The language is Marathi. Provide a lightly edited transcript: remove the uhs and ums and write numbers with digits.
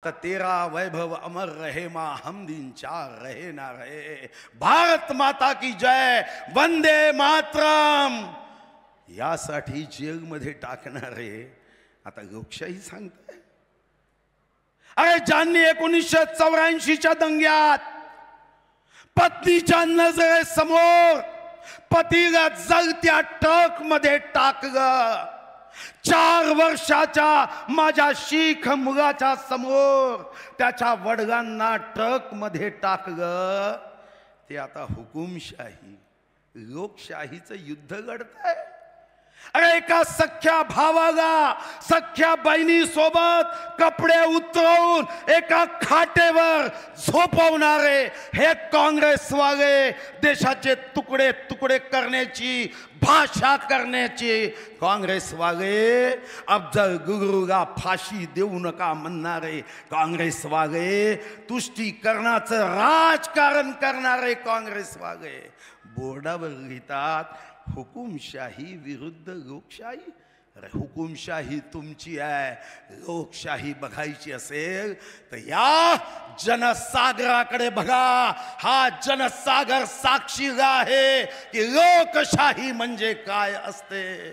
का तेरा वैभव अमर रहे माँ हम दिन चार रहे ना रहे। भारत माता की जय, वंदे मातरम यासाठी जेलमध्ये टाकणारे आता लोकशाही सांगताय। अरे ज्यांनी 1984च्या दंग्यात पत्नीच्या नजरेसमोर पतीला जळत्या ट्रक मध्ये टाकलं, 4 वर्षाच्या माझ्या शीख मुलाच्या समोर त्याच्या वडिलांना ट्रक मध्ये टाकलं, ते आता हुकुमशाही लोकशाहीचं युद्ध लढताय। अरे एका सख्या भावाला सख्या बहिणी सोबत कपडे उतरवून एका खाटेवर झोपवणारे हे काँग्रेसवाले देशाचे तुकडे तुकडे करण्याची भाषा करण्याची काँग्रेसवाले, अफजल गुरुला फाशी देऊ नका म्हणणारे काँग्रेसवाले, तुष्टीकरणाचं राजकारण करणारे काँग्रेसवाले बोर्डावर लिहितात हुकुमशाही विरुद्ध लोकशाही। अरे हुकुमशाही तुमची आहे, लोकशाही बघायची असेल तर या जनसागराकडे बघा। हा जनसागर साक्षीला आहे की लोकशाही म्हणजे काय असते।